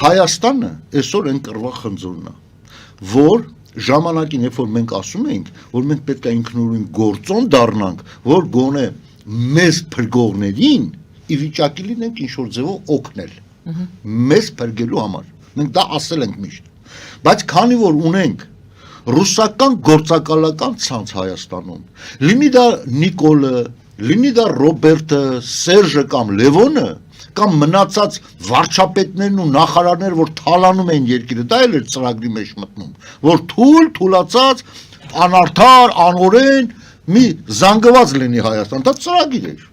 Հայաստանը այսօր են կռվա խնձորն է, որ ժամանակին երբ որ մենք ասում ենք, որ մենք պետք է ինքնուրույն գործոն դառնանք, որ գոնե մեզ փրկողներին ի վիճակի լինենք ինչ-որ ձևով օգնել, մեզ փրկելու համար, մենք դա ասել ենք միշտ, բայց քանի որ ունենք ռուսական գործակալական ցանց Հայաստանում, լինի դա Նիկոլը, լինի դա Ռոբերտը, Սերժը կամ Լևոնը, կամ մնացած վարչապետներն ու նախարարները, որ թալանում են երկիրը, դա էլ էր ծրագրի մեջ մտնում, որ թուլացած, անարդար, անօրեն, մի զանգված լինի Հայաստան, դա ծրագիր էր,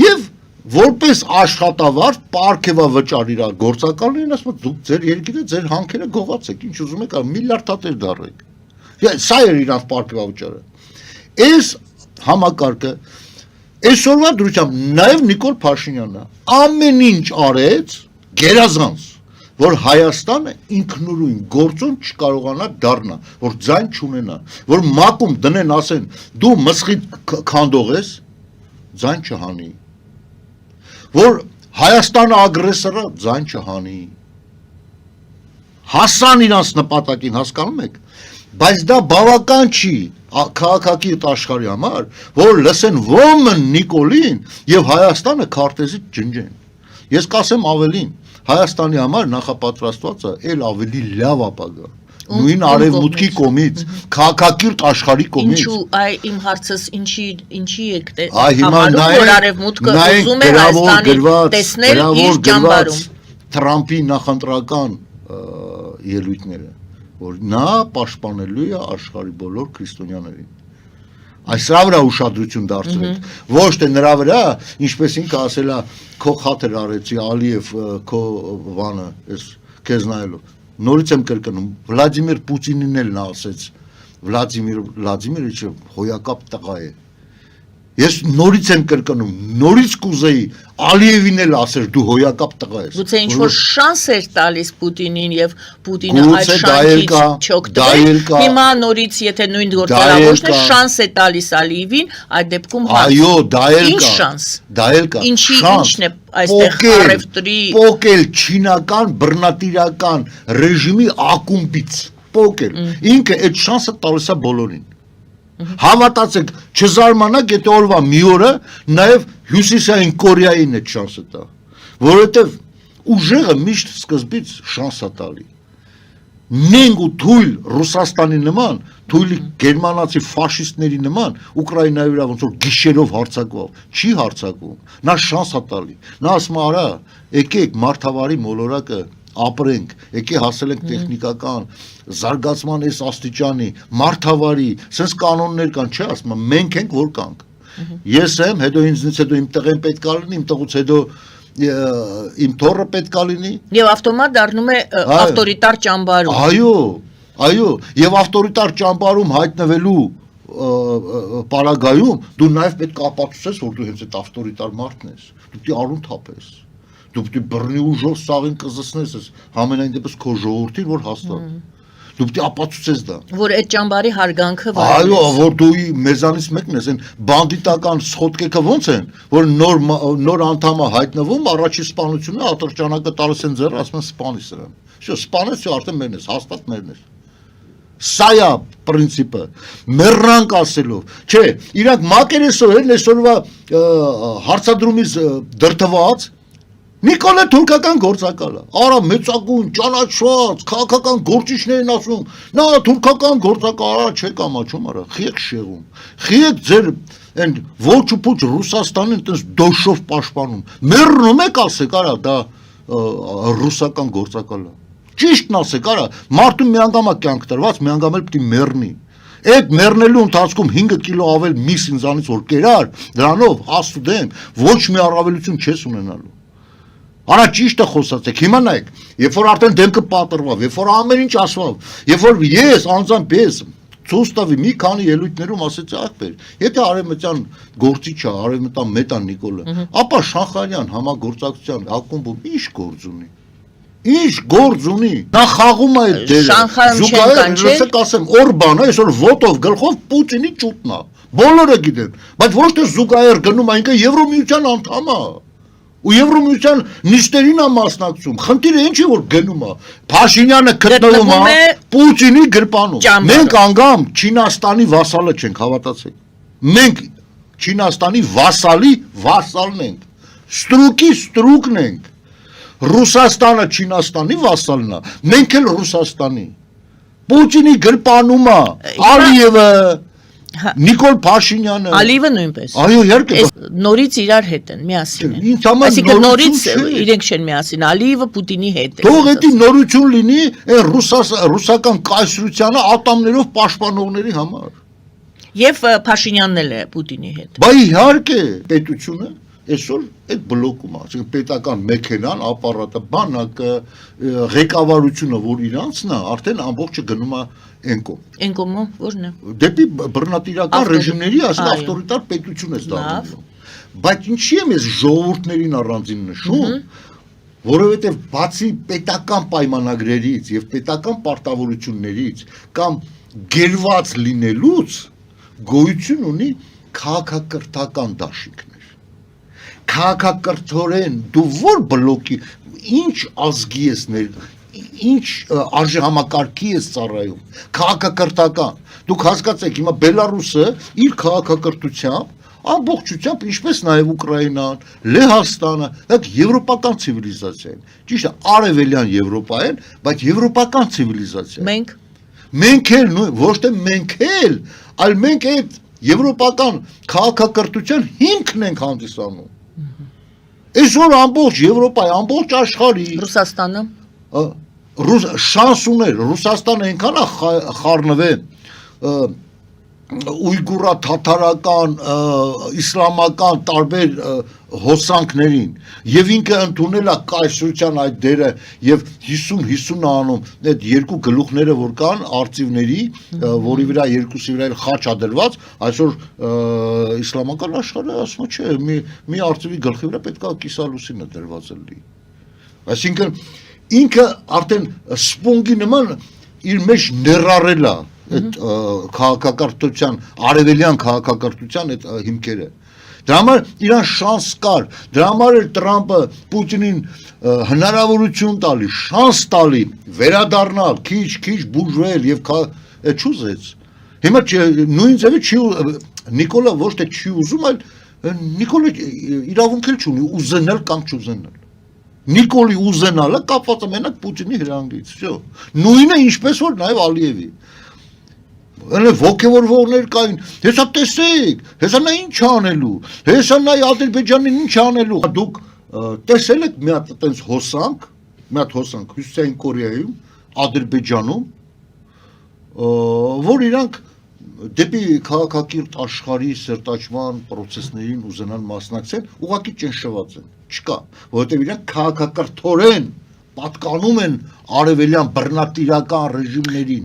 և որպես աշխատավարձ պարգևավճար իր գործակալներին ասում դուք ձեր երկիրը, ձեր հանքերը գողացեք, ինչ ուզում եք, միլիարդատեր դառեք, սա էր իրանց պարգևավճարը, այս համակարգը Այսօրվա դրությամբ նաև Նիկոլ Փաշինյանը ամեն ինչ արեց գերազանց, որ Հայաստանը ինքնուրույն գործոն չկարողանա դառնա, որ ձայն չունենա, որ մակում դնեն ասեն դու մսխիթ քանդող ես, ձայն չհանի, որ Հայաստանը ագրեսորը, ձայն չհանի, հասան իրանց նպատակին, հասկանում եք, բայց դա բավական չի քաղաքակիրթ աշխարհի համար, որ լսեն ոմն Նիկոլին եւ Հայաստանը քարտեզից ջնջեն։ Ես կասեմ ավելին, Հայաստանի համար նախապատրաստվածը էլ ավելի լավ ապագա։ Նույն արևմուտքի կողմից, քաղաքակիրթ աշխարհի կողմից։ Ինչու, իմ հարցս ինչի եք համարում, որ արևմուտքը ուզում է Հայաստանի տեսնել իր ճամբարում։ Թրամփի նախընտրական ելույթները որ նա պաշտպանելու է աշխարհի բոլոր քրիստոնյաներին։ Այս վրա ուշադրություն դարձրեք, ոչ թե նրա վրա, ինչպես ինքը ասել է, քո խաթր արեցի Ալիև, քո բանը, ես քեզ նայելով։ Նորից եմ կրկնում, Վլադիմիր Պուտինին էլ նա ասեց, Վլադիմիրը հոյակապ տղա է։ Ես նորից եմ կրկնում, նորից կուզեի Ալիևին էլ ասեր դու հոյակապ տղա ես։ Գուցե ինչ-որ շանս էր տալիս Պուտինին եւ Պուտինը այդ շանսից չօգտվել։ Հիմա նորից եթե նույն գործառույթն է շանս է տալիս Ալիևին, այդ դեպքում այո, դա էլ կա։ Ինչ շանս։ Դա էլ կա։ Ինչն է այստեղ առևտրի պոկել չինական բռնատիրական ռեժիմի ակումբից, պոկել։ Ինքը այդ շանսը տալիս է բոլորին։ Հավատացեք, չզարմանաք, եթե օրվա մի օրը նաև Հյուսիսային Կորեային այդ շանսը տա, որովհետև ուժեղը միշտ սկզբից շանս է տալի։ Նենք ու թույլ Ռուսաստանի նման, թույլի գերմանացի ֆաշիստների նման Ուկրաինայի վրա ոնց որ գիշերով հարձակվող, չի հարձակվում, նա շանս է տալի։ Նա ասում է, արա, եկեք մարդավարի մոլորակը ապրենք, եկե հասել ենք տեխնիկական զարգացման այս աստիճանի, մարդավարի, սենց կանոններ կան, չէ, ասում եմ, մենք ենք, որ կանք։ Ես եմ, հետո ինձնից հետո իմ տղեն պետք է լինի, իմ տղուց հետո իմ թոռը պետք է լինի։ Եվ ավտոմատ դառնում է ավտորիտար ճամբարում։ Այո, եւ ավտորիտար ճամբարում հայտնվելու պարագայում դու նաև պետք է ապացուցես, որ դու հենց այդ ավտորիտար մարդն ես, դու պիտի արուն թափես, դու պիտի բռնի ուժով սաղին կզսնես, համենայն դեպս քո ժողովրդին, որ հաստատ, դու պիտի ապացուցես դա, որ այդ ճամբարի հարգանքը այո, որ դու մեզանից մեկն ես, այն բանդիտական սխոտկեքը ոնց են, որ նոր անդամը հայտնվում, առաջի սպանությունը ատրճանակը տալիս են ձեռը, ասում են սպանի սրան, սպանես արդեն մերն ես, հաստատ մերն ես։ Սա է պրինցիպը, մեռանք ասելով, չէ, իրանք մակերեսով են այսօրվա հարցադրումից դրդված, Նիկոլը թուրքական գործակալ է, արա մեծագույն, ճանաչված, քաղաքական գործիչներ են ասում, նա թուրքական գործակալ, արա չեք ամաչում, արա, խիեք շեղում, խիեք ձեր են ոչ ու փուչ Ռուսաստանին տես դոշով պաշտպանում, մեռնում եք ասեք, արա, դա ռուսական գործակալ է, ճիշտն ասեք, արա, մարդուն մի անգամ է կյանք տրված, մի անգամ էլ պիտի մեռնի, այդ մեռնելու ընթացքում 5 կիլո ավել միս ինձանից որ կերար, դրանով աստուդեմ, ոչ մի առավելություն չես ունենալու։ Արա ճիշտը խոսացեք, հիմա նայեք, երբ որ արդեն դեմքը պատրվավ, երբ որ ամեն ինչ ասվավ, երբ որ ես անձամբ ես ցույց տվի մի քանի ելույթներում ասեցի ախպեր, եթե արևմտյան գործիչը, արևմտյան Մետա Նիկոլը, ապա Շանխարյան համագործակցության ակումբում ինչ գործ ունի։ Ինչ գործ ունի։ Նա խաղում է այդ դերը։ Զուգահեռ լսեք ասեմ, Օրբանը այսօր ոտով գլխով Պուտինի ճուտն է։ Բոլորը գիտեն, բայց ոչ թե զուգահեռ գնում է ինքը Եվրոմիության անդամ է։ ու Եվրոմիության նիստերին է մասնակցում, խնդիրը ինչ է որ գնում է, Փաշինյանը գտնվում է Պուտինի գրպանում, մենք անգամ Չինաստանի վասալը չենք, հավատացեք, մենք Չինաստանի վասալն ենք, ստրուկի ստրուկն ենք, Ռուսաստանը Չինաստանի վասալն է, մենք էլ Ռուսաստանի, Պուտինի գրպանում է, Ալիևը, Նիկոլ Փաշինյանը, Ալիևը նույնպես։ Այո, իհարկե։ Նորից իրար հետ են, միասին են։ Ինձ համար Այսինքն նորից իրենք չեն միասին, Ալիևը Պուտինի հետ է։ Թող էդի նորություն լինի այն ռուսական կայսրությանը ատամներով պաշտպանողների համար։ Եվ Փաշինյանն էլ է Պուտինի հետ։ Բա իհարկե, պետությունը այսօր այդ բլոկում է, այսինքն պետական մեքենան, ապարատը, բանակը, ղեկավարությունը, որ իրանցն է, արդեն ամբողջը գնում է Էնկոմը որն է։ Դեպի բռնատիրական ռեժիմների, այսինքն ավտորիտար պետություն է դառնում։ Բայց ինչի եմ ես ժողովուրդներին առանձին նշում, որովհետև բացի պետական պայմանագրերից եւ պետական պարտավորություններից կամ գերված լինելուց գոյություն ունի քաղաքակրթական դաշինքներ։ Քաղաքակրթորեն դու որ բլոկի ինչ ազգի ես ինչ արժեհամակարգի ես ծառայում, քաղաքակրթական, դուք հասկացեք, հիմա Բելարուսը իր քաղաքակրթությամբ, ամբողջությամբ, ինչպես նաև Ուկրաինան, Լեհաստանը, դա եվրոպական ցիվիլիզացիա են, ճիշտ է, արևելյան Եվրոպա են, բայց եվրոպական ցիվիլիզացիա։ Մենք էլ, ոչ թե մենք էլ, այլ մենք այդ եվրոպական քաղաքակրթության հիմքն ենք հանդիսանում։ Այսօր ամբողջ Եվրոպայի, ամբողջ աշխարհի Ռուսաստանը շանս ուներ, Ռուսաստանը այնքան է խառնվել ույգուրա, թաթարական, իսլամական տարբեր հոսանքներին եւ ինքը ընդունել է կայսրության այդ դերը եւ 50 անում այդ երկու գլուխները որ կան արծիվների, որի վրա երկուսի վրա խաչ ադրված, այսօր իսլամական աշխարհը ասում է, չէ, մի արծիվի գլխի վրա պետք է կիսալուսինը դրված լինի։ Այսինքն ինքը արդեն սպոնգի նման իր մեջ ներառել է այդ քաղաքակրթության, արևելյան քաղաքակրթության այդ հիմքերը։ Դրա համար իրան շանս կար, դրա համար էր Տրամպը Պուտինին հնարավորություն տալի, շանս տալի, վերադառնալ, քիչ բուժվել եւ չուզեց։ Հիմա նույն ձևը չի Նիկոլը ոչ թե չի ուզում, այլ Նիկոլը իրավունք էլ չունի ուզենալ կամ չուզենալ։ Նիկոլի ուզենալը կապված է մենակ Պուտինի հրանգից, всё։ Նույնը ինչպես որ նաև Ալիևի։ Ոգևորվողներ կային, հեսա տեսեք, հեսա նա ինչ անելու, հեսա նա Ադրբեջանին ինչ անելու։ Դուք տեսել եք մի հատ այդպես հոսանք, Հյուսիսային Կորեայում, Ադրբեջանում, որ իրանք դեպի քաղաքակիրթ աշխարհի սերտաճման process-ներին ուզենան մասնակցել, ուղղակի ճնշված են, չկա, որովհետև իրանք քաղաքակրթորեն պատկանում են արևելյան բռնատիրական ռեժիմներին։